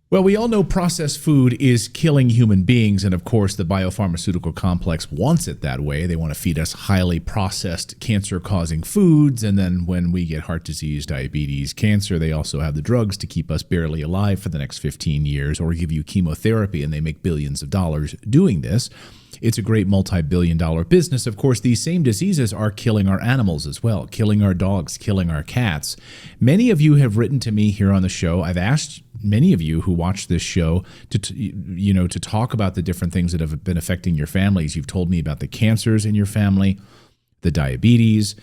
Well, we all know processed food is killing human beings, and of course, the biopharmaceutical complex wants it that way. They want to feed us highly processed, cancer-causing foods, and then when we get heart disease, diabetes, cancer, they also have the drugs to keep us barely alive for the next 15 years, or give you chemotherapy, and they make billions of dollars doing this. It's a great multi-billion-dollar business. Of course, these same diseases are killing our animals as well, killing our dogs, killing our cats. Many of you have written to me here on the show. I've asked many of you who watch this show to talk about the different things that have been affecting your families. You've told me about the cancers in your family, the diabetes,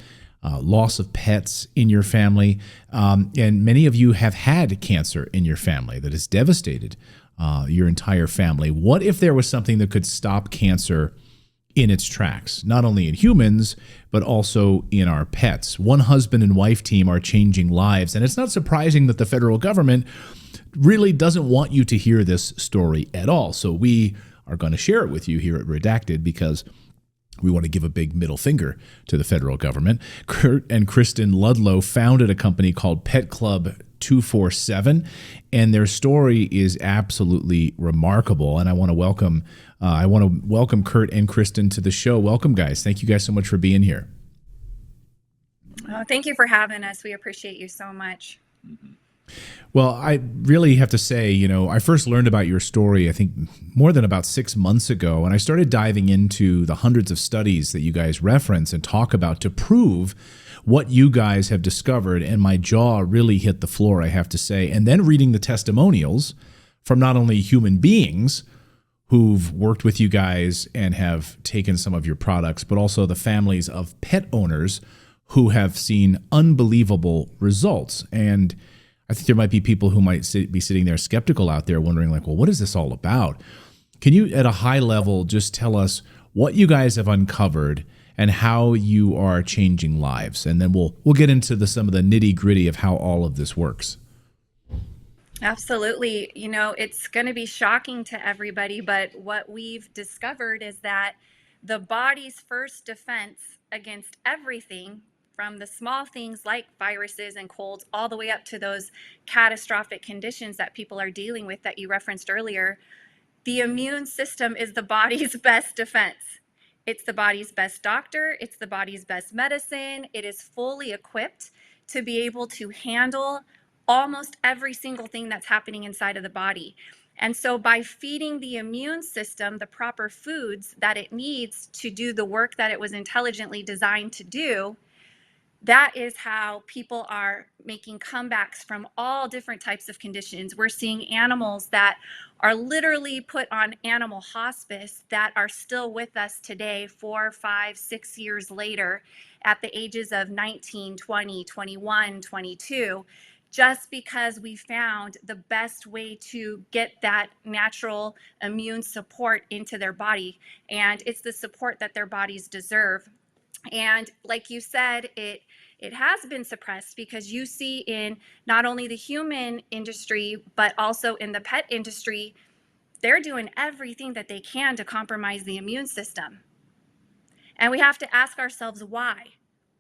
loss of pets in your family, and many of you have had cancer in your family that has devastated your entire family. What if there was something that could stop cancer in its tracks, not only in humans, but also in our pets? One husband and wife team are changing lives, and it's not surprising that the federal government really doesn't want you to hear this story at all. So we are going to share it with you here at Redacted because we want to give a big middle finger to the federal government. Kurt and Kristen Ludlow founded a company called Pet Club 247, and their story is absolutely remarkable. And I want to welcome Kurt and Kristen to the show. Welcome, guys. Thank you guys so much for being here. Thank you for having us. We appreciate you so much. Well, I really have to say, I first learned about your story, I think, more than about 6 months ago, and I started diving into the hundreds of studies that you guys reference and talk about to prove what you guys have discovered, and my jaw really hit the floor, I have to say. And then reading the testimonials from not only human beings who've worked with you guys and have taken some of your products, but also the families of pet owners who have seen unbelievable results. And I think there might be people who might be sitting there skeptical out there wondering, like, well, what is this all about? Can you, at a high level, just tell us what you guys have uncovered and how you are changing lives? And then we'll get into some of the nitty gritty of how all of this works. Absolutely. It's going to be shocking to everybody, but what we've discovered is that the body's first defense against everything, from the small things like viruses and colds all the way up to those catastrophic conditions that people are dealing with that you referenced earlier, the immune system is the body's best defense. It's the body's best doctor. It's the body's best medicine. It is fully equipped to be able to handle almost every single thing that's happening inside of the body. And so by feeding the immune system the proper foods that it needs to do the work that it was intelligently designed to do, that is how people are making comebacks from all different types of conditions. We're seeing animals that are literally put on animal hospice that are still with us today, 4, 5, 6 years later, at the ages of 19, 20, 21, 22, just because we found the best way to get that natural immune support into their body. And it's the support that their bodies deserve. And like you said, it has been suppressed because you see in not only the human industry, but also in the pet industry, they're doing everything that they can to compromise the immune system. And we have to ask ourselves why.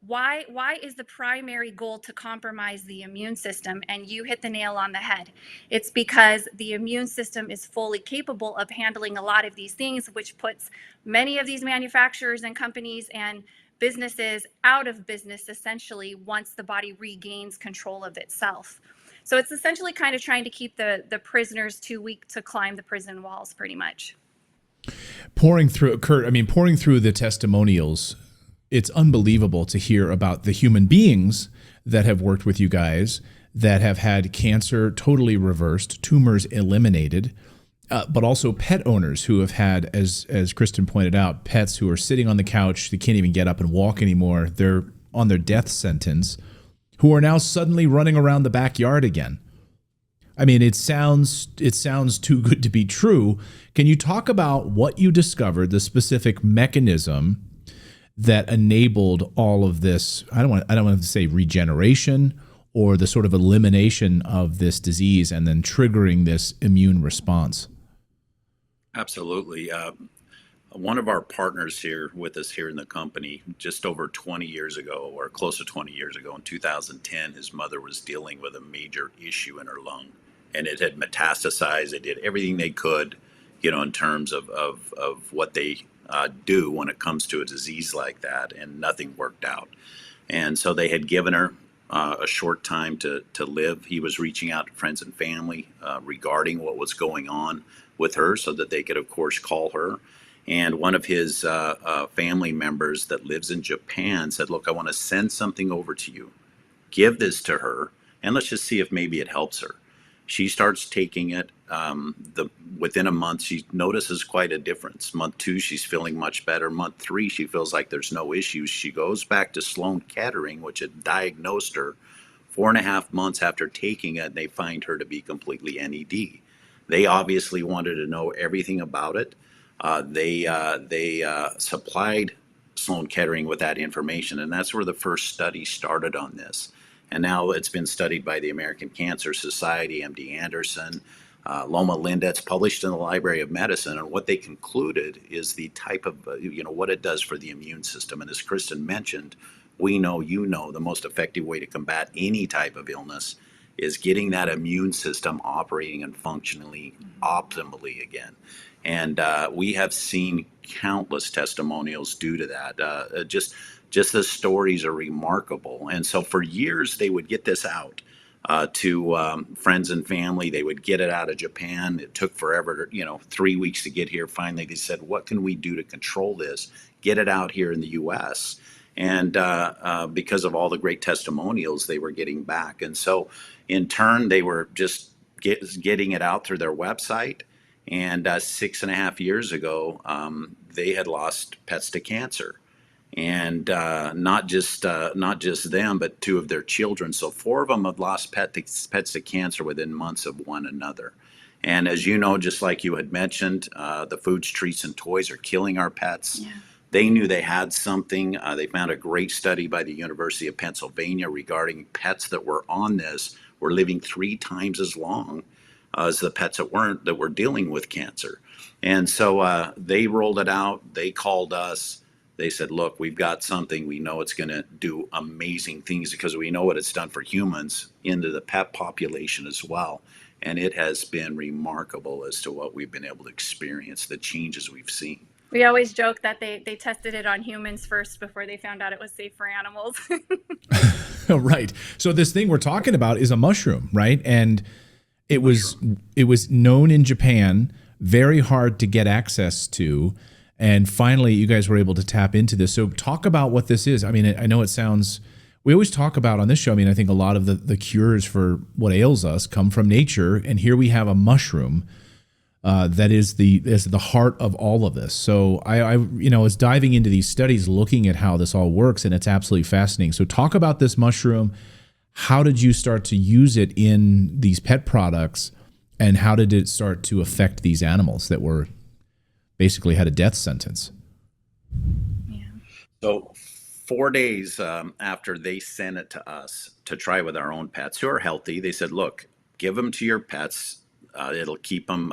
Why is the primary goal to compromise the immune system? And you hit the nail on the head. It's because the immune system is fully capable of handling a lot of these things, which puts many of these manufacturers and companies and businesses out of business, essentially, once the body regains control of itself. So it's essentially kind of trying to keep the prisoners too weak to climb the prison walls, pretty much. Pouring through the testimonials, it's unbelievable to hear about the human beings that have worked with you guys that have had cancer totally reversed, tumors eliminated, but also pet owners who have had, as Kristen pointed out, pets who are sitting on the couch, they can't even get up and walk anymore. They're on their death sentence, who are now suddenly running around the backyard again. I mean, it sounds too good to be true. Can you talk about what you discovered, the specific mechanism that enabled all of this? I don't want to say regeneration, or the sort of elimination of this disease and then triggering this immune response. Absolutely. One of our partners here with us here in the company, just over 20 years ago, or close to 20 years ago, in 2010, his mother was dealing with a major issue in her lung. and it had metastasized. They did everything they could, in terms of what they do when it comes to a disease like that, and nothing worked out. And so they had given her a short time to live. He was reaching out to friends and family regarding what was going on with her so that they could, of course, call her. And one of his family members that lives in Japan said, "Look, I want to send something over to you. Give this to her, and let's just see if maybe it helps her." She starts taking it. Within a month, she notices quite a difference. Month 2, she's feeling much better. Month 3, she feels like there's no issues. She goes back to Sloan Kettering, which had diagnosed her 4.5 months after taking it, and they find her to be completely NED. They obviously wanted to know everything about it. They supplied Sloan Kettering with that information, and that's where the first study started on this. And now it's been studied by the American Cancer Society, MD Anderson, Loma Linda. It's published in the Library of Medicine. And what they concluded is the type of, what it does for the immune system. And as Kristen mentioned, we know, the most effective way to combat any type of illness is getting that immune system operating and functionally optimally again. And we have seen countless testimonials due to that. Just the stories are remarkable. And so for years, they would get this out to friends and family. They would get it out of Japan. It took forever, 3 weeks to get here. Finally, they said, what can we do to control this? Get it out here in the U.S. And because of all the great testimonials they were getting back. And so in turn, they were just getting it out through their website. And 6.5 years ago, they had lost pets to cancer. And not just them, but 2 of their children. So 4 of them have lost pets to cancer within months of one another. And as you know, just like you had mentioned, the foods, treats, and toys are killing our pets. Yeah. They knew they had something. They found a great study by the University of Pennsylvania regarding pets that were on this were living 3 times as long as the pets that were dealing with cancer. And so they rolled it out. They called us. They said, look, we've got something. We know it's going to do amazing things because we know what it's done for humans into the pet population as well. And it has been remarkable as to what we've been able to experience, the changes we've seen. We always joke that they tested it on humans first before they found out it was safe for animals. Right. So this thing we're talking about is a mushroom, right? And it was known in Japan, very hard to get access to. And finally, you guys were able to tap into this. So talk about what this is. I mean, I know it sounds, we always talk about on this show, I mean, I think a lot of the cures for what ails us come from nature. And here we have a mushroom that is the heart of all of this. So I was diving into these studies, looking at how this all works, and it's absolutely fascinating. So talk about this mushroom. How did you start to use it in these pet products, and how did it start to affect these animals that were basically had a death sentence? Yeah. So 4 days after they sent it to us to try with our own pets who are healthy, they said, look, give them to your pets. It'll keep them,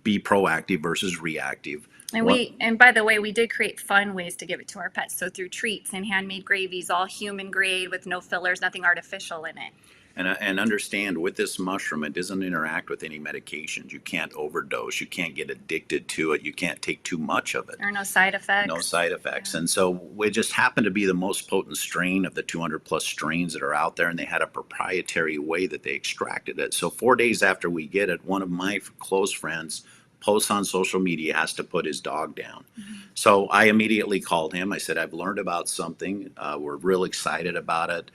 be proactive versus reactive. And by the way, we did create fun ways to give it to our pets. So through treats and handmade gravies, all human grade with no fillers, nothing artificial in it. And understand, with this mushroom, it doesn't interact with any medications. You can't overdose. You can't get addicted to it. You can't take too much of it. There are no side effects. No side effects. Yeah. And so it just happened to be the most potent strain of the 200 plus strains that are out there. And they had a proprietary way that they extracted it. So 4 days after we get it, one of my close friends posts on social media, has to put his dog down. Mm-hmm. So I immediately called him. I said, I've learned about something. We're real excited about it.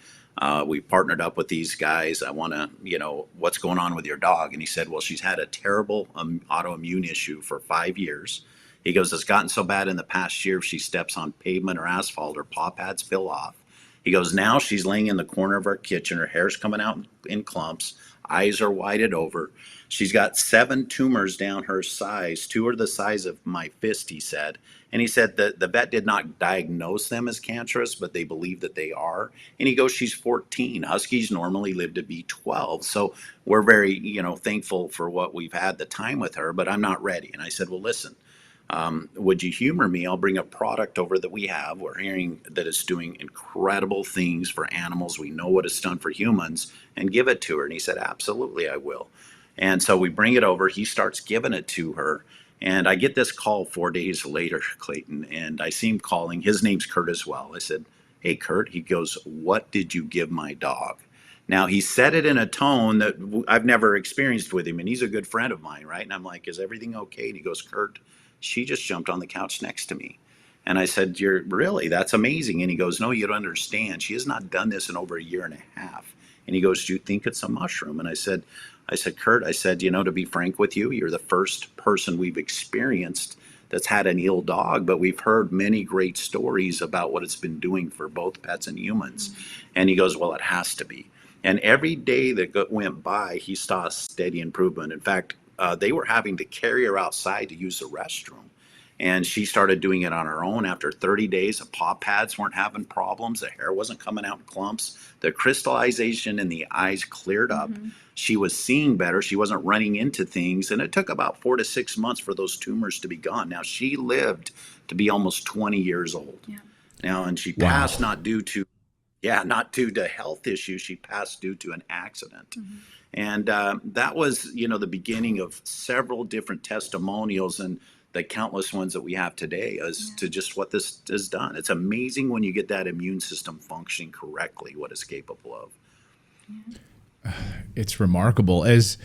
We partnered up with these guys. I want to, what's going on with your dog? And he said, well, she's had a terrible autoimmune issue for 5 years. He goes, it's gotten so bad in the past year, if she steps on pavement or asphalt, her paw pads peel off. He goes, now she's laying in the corner of our kitchen. Her hair's coming out in clumps. Eyes are whited over. She's got 7 tumors down her size. 2 are the size of my fist, he said. And he said that the vet did not diagnose them as cancerous, but they believe that they are. And he goes, she's 14. Huskies normally live to be 12. So we're very, thankful for what we've had the time with her, but I'm not ready. And I said, well, listen, would you humor me? I'll bring a product over that we have. We're hearing that it's doing incredible things for animals. We know what it's done for humans, and give it to her. And he said, absolutely, I will. And so we bring it over. He starts giving it to her. And I get this call 4 days later, Clayton, and I see him calling. His name's Kurt as well. I said, "Hey, Kurt." He goes, "What did you give my dog?" Now, he said it in a tone that I've never experienced with him, and he's a good friend of mine, right? And I'm like, "Is everything okay?" And he goes, "Kurt, she just jumped on the couch next to me." And I said, "You're really? That's amazing." And he goes, "No, you don't understand. She has not done this in over a year and a half." And he goes, "Do you think it's a mushroom?" And I said, "Kurt," I said, to be frank with you, you're the first person we've experienced that's had an ill dog, but we've heard many great stories about what it's been doing for both pets and humans." And he goes, "Well, it has to be." And every day that went by, he saw a steady improvement. In fact, they were having to carry her outside to use the restroom. And she started doing it on her own. After 30 days, the paw pads weren't having problems. The hair wasn't coming out in clumps. The crystallization in the eyes cleared up. She was seeing better. She wasn't running into things. And it took about 4 to 6 months for those tumors to be gone. Now, she lived to be almost 20 years old. Yeah. Now, and she Wow. passed not due to health issues. She passed due to an accident. And that was, the beginning of several different testimonials and the countless ones that we have today as to just what this has done. It's amazing when you get that immune system functioning correctly, what it's capable of. It's remarkable. As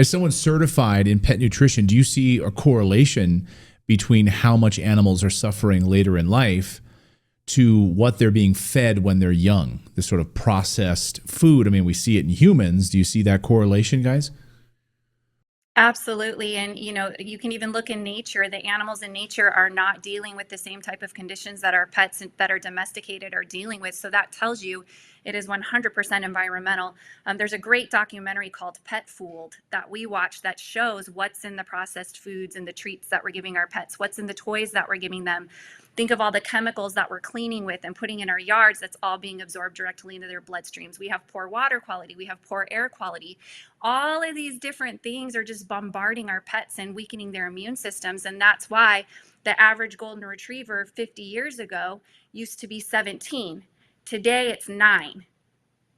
someone certified in pet nutrition, do you see a correlation between how much animals are suffering later in life to what they're being fed when they're young? This sort of processed food. I mean, we see it in humans. Do you see that correlation, guys? Absolutely. And, you can even look in nature. The animals in nature are not dealing with the same type of conditions that our pets that are domesticated are dealing with. So that tells you it is 100% environmental. There's a great documentary called Pet Fooled that we watch that shows what's in the processed foods and the treats that we're giving our pets, what's in the toys that we're giving them. Think of all the chemicals that we're cleaning with and putting in our yards. That's all being absorbed directly into their bloodstreams. We have poor water quality. We have poor air quality. All of these different things are just bombarding our pets and weakening their immune systems. And that's why the average golden retriever 50 years ago used to be 17. Today it's 9.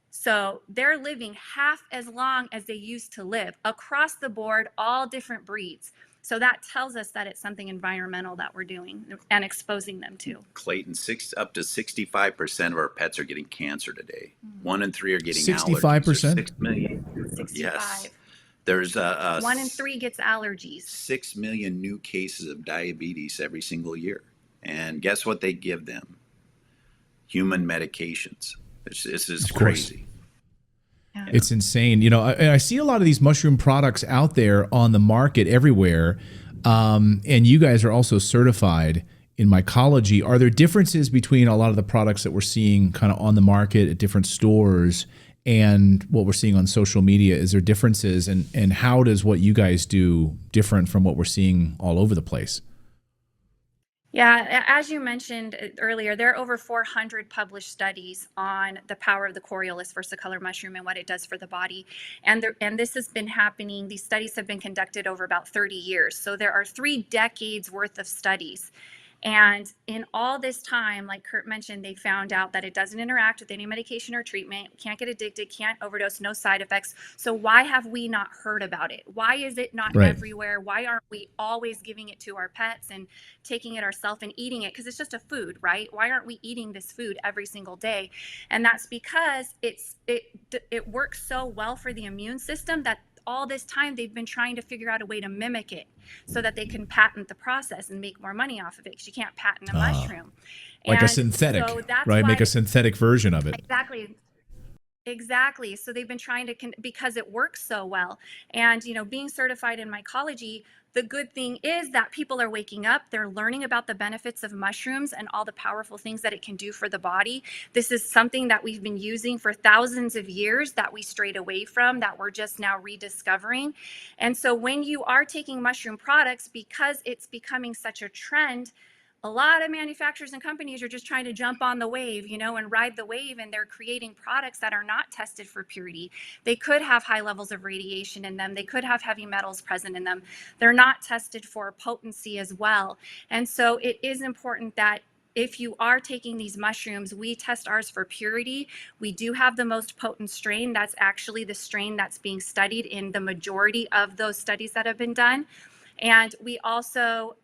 So they're living half as long as they used to live across the board, all different breeds. So that tells us that it's something environmental that we're doing and exposing them to. Clayton, up to 65% of our pets are getting cancer today. 1 in 3 are getting 65%? 6 million. 65. Yes. There's 1 in 3 gets allergies. 6 million new cases of diabetes every single year. And guess what they give them? Human medications. This is crazy. Yeah. It's insane. I see a lot of these mushroom products out there on the market everywhere. And you guys are also certified in mycology. Are there differences between a lot of the products that we're seeing kind of on the market at different stores and what we're seeing on social media? Is there differences? And how does what you guys do different from what we're seeing all over the place? Yeah, as you mentioned earlier, there are over 400 published studies on the power of the Coriolis versicolor mushroom and what it does for the body. And this has been happening. These studies have been conducted over about 30 years. So there are 3 decades worth of studies. And in all this time, like Kurt mentioned, they found out that it doesn't interact with any medication or treatment, can't get addicted, can't overdose, no side effects. So why have we not heard about it? Why is it not everywhere? Why aren't we always giving it to our pets and taking it ourselves and eating it? Because it's just a food, right? Why aren't we eating this food every single day? And that's because it works so well for the immune system that all this time they've been trying to figure out a way to mimic it so that they can patent the process and make more money off of it, because you can't patent a mushroom. Like a synthetic, so that's right? why, Make a synthetic version of it. Exactly. So they've been trying to, because it works so well. And, being certified in mycology, the good thing is that people are waking up. They're learning about the benefits of mushrooms and all the powerful things that it can do for the body. This is something that we've been using for thousands of years that we strayed away from, that we're just now rediscovering. And so when you are taking mushroom products, because it's becoming such a trend, a lot of manufacturers and companies are just trying to jump on the wave, and ride the wave, and they're creating products that are not tested for purity. They could have high levels of radiation in them. They could have heavy metals present in them. They're not tested for potency as well. And so it is important that if you are taking these mushrooms, we test ours for purity. We do have the most potent strain. That's actually the strain that's being studied in the majority of those studies that have been done. And we also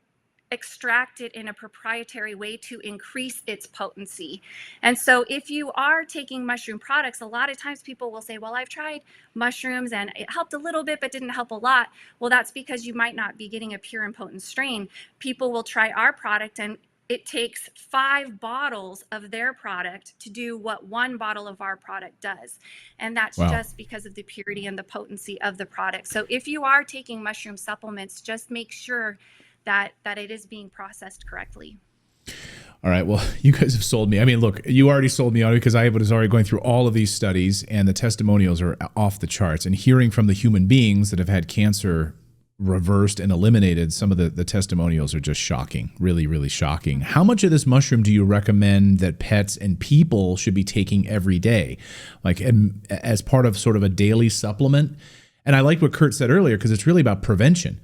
extract it in a proprietary way to increase its potency. And so if you are taking mushroom products, a lot of times people will say, well, I've tried mushrooms and it helped a little bit, but didn't help a lot. Well, that's because you might not be getting a pure and potent strain. People will try our product and it takes 5 bottles of their product to do what 1 bottle of our product does. And that's Wow. just because of the purity and the potency of the product. So if you are taking mushroom supplements, just make sure that it is being processed correctly. All right. Well, you guys have sold me. I mean, look, you already sold me on it because I was already going through all of these studies and the testimonials are off the charts. And hearing from the human beings that have had cancer reversed and eliminated, some of the testimonials are just shocking, really, really shocking. How much of this mushroom do you recommend that pets and people should be taking every day, like as part of sort of a daily supplement? And I like what Kurt said earlier because it's really about prevention.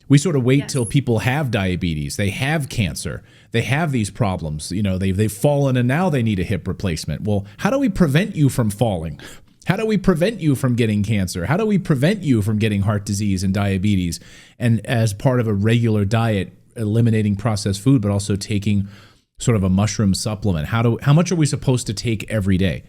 We sort of wait till people have diabetes, they have cancer, they have these problems, you know, they've fallen and now they need a hip replacement. Well, how do we prevent you from falling? How do we prevent you from getting cancer? How do we prevent you from getting heart disease and diabetes? And as part of a regular diet, eliminating processed food, but also taking sort of a mushroom supplement. How much are we supposed to take every day?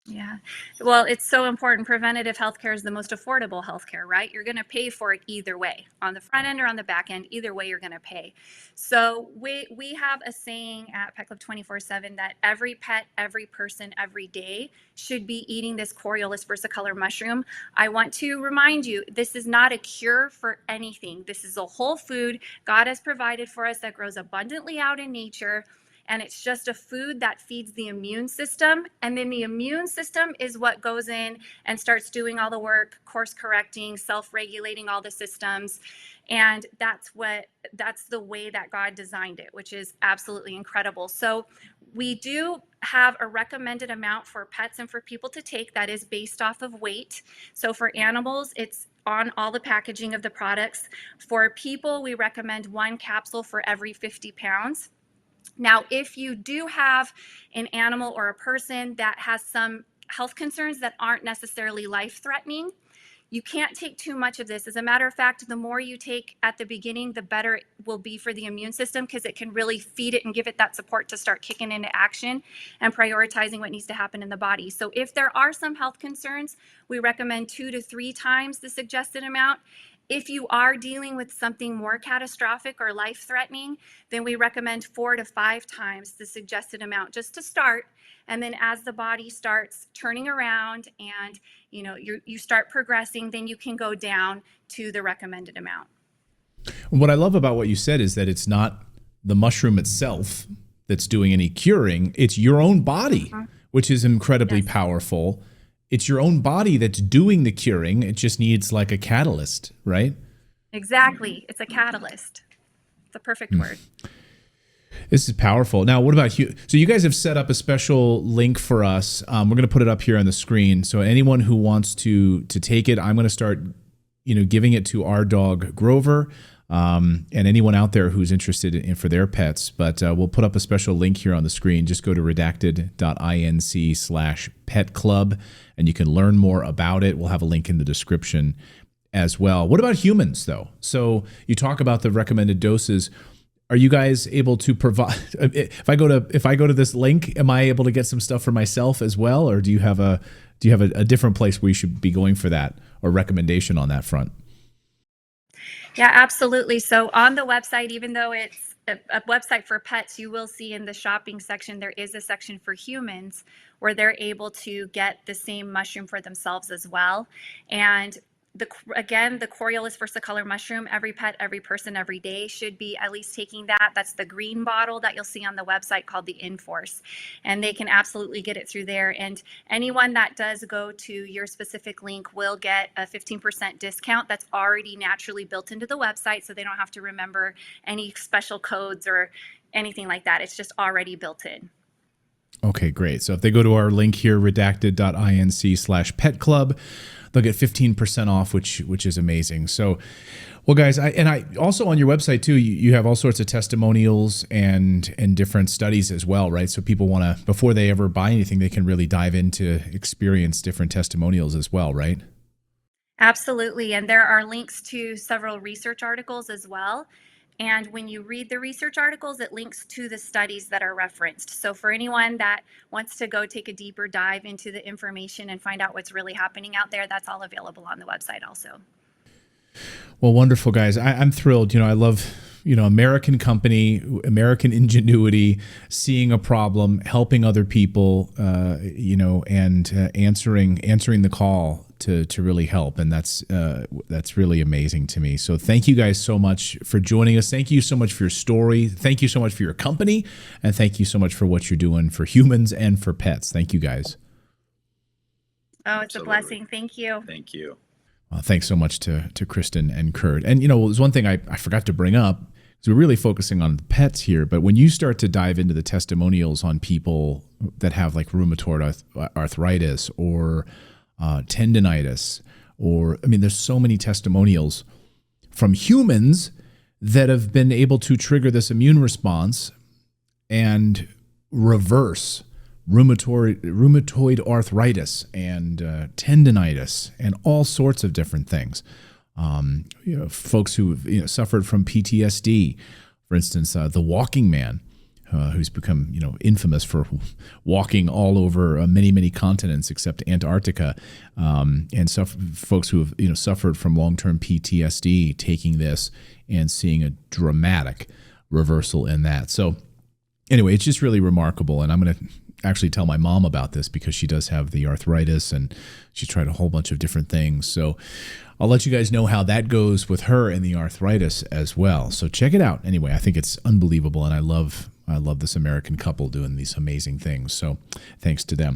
Yeah. Well, it's so important. Preventative healthcare is the most affordable healthcare, right? You're going to pay for it either way, on the front end or on the back end. Either way, you're going to pay. So we have a saying at Pet Club 24/7 that every pet, every person, every day should be eating this Coriolis versicolor mushroom. I want to remind you, this is not a cure for anything. This is a whole food God has provided for us that grows abundantly out in nature. And it's just a food that feeds the immune system. And then the immune system is what goes in and starts doing all the work, course correcting, self-regulating all the systems. And that's the way that God designed it, which is absolutely incredible. So we do have a recommended amount for pets and for people to take that is based off of weight. So for animals, it's on all the packaging of the products. For people, we recommend 1 capsule for every 50 pounds. Now, if you do have an animal or a person that has some health concerns that aren't necessarily life-threatening, you can't take too much of this. As a matter of fact, the more you take at the beginning, the better it will be for the immune system because it can really feed it and give it that support to start kicking into action and prioritizing what needs to happen in the body. So if there are some health concerns, we recommend 2 to 3 times the suggested amount. If you are dealing with something more catastrophic or life-threatening, then we recommend 4 to 5 times the suggested amount just to start. And then as the body starts turning around and you start progressing, then you can go down to the recommended amount. What I love about what you said is that it's not the mushroom itself that's doing any curing. It's your own body, which is incredibly powerful. It's your own body that's doing the curing. It just needs like a catalyst, right? Exactly. It's a catalyst. It's a perfect word. This is powerful. Now, what about you? So you guys have set up a special link for us. We're going to put it up here on the screen. So anyone who wants to take it, I'm going to start, giving it to our dog Grover, and anyone out there who's interested in for their pets. But we'll put up a special link here on the screen. Just go to redacted.inc/pet club, and you can learn more about it. We'll have a link in the description as well. What about humans, though? So you talk about the recommended doses. Are you guys able to provide? If I go to this link, am I able to get some stuff for myself as well, or do you have a different place where you should be going for that or recommendation on that front? Yeah, absolutely. So on the website, even though it's a website for pets, you will see in the shopping section, there is a section for humans where they're able to get the same mushroom for themselves as well. And the Coriolis versicolor mushroom, every pet, every person, every day should be at least taking that. That's the green bottle that you'll see on the website called the Inforce. And they can absolutely get it through there. And anyone that does go to your specific link will get a 15% discount that's already naturally built into the website. So they don't have to remember any special codes or anything like that. It's just already built in. Okay, great. So if they go to our link here, redacted.inc/pet club, they'll get 15% off, which is amazing. So, well, guys, I also on your website too, you have all sorts of testimonials and different studies as well, right? So people want to, before they ever buy anything, they can really dive into experience different testimonials as well, right? Absolutely. And there are links to several research articles as well. And when you read the research articles, it links to the studies that are referenced. So for anyone that wants to go take a deeper dive into the information and find out what's really happening out there, that's all available on the website also. Well, wonderful, guys. I'm thrilled. I love, American company, American ingenuity, seeing a problem, helping other people, and answering the call to really help. And that's really amazing to me. So thank you guys so much for joining us. Thank you so much for your story. Thank you so much for your company. And thank you so much for what you're doing for humans and for pets. Thank you, guys. Oh, it's Absolutely. a blessing. Thank you. Thank you. Thanks so much to Kristen and Kurt. And, there's one thing I forgot to bring up, because we're really focusing on the pets here, but when you start to dive into the testimonials on people that have like rheumatoid arthritis or tendinitis, there's so many testimonials from humans that have been able to trigger this immune response and reverse rheumatoid arthritis and tendinitis and all sorts of different things. Folks who suffered from PTSD, for instance, the walking man, who's become infamous for walking all over many continents except Antarctica, and folks who have suffered from long-term PTSD, taking this and seeing a dramatic reversal in that. So anyway, it's just really remarkable, and I'm going to actually tell my mom about this because she does have the arthritis and she's tried a whole bunch of different things. So I'll let you guys know how that goes with her and the arthritis as well. So check it out. Anyway, I think it's unbelievable, and I love this American couple doing these amazing things. So thanks to them.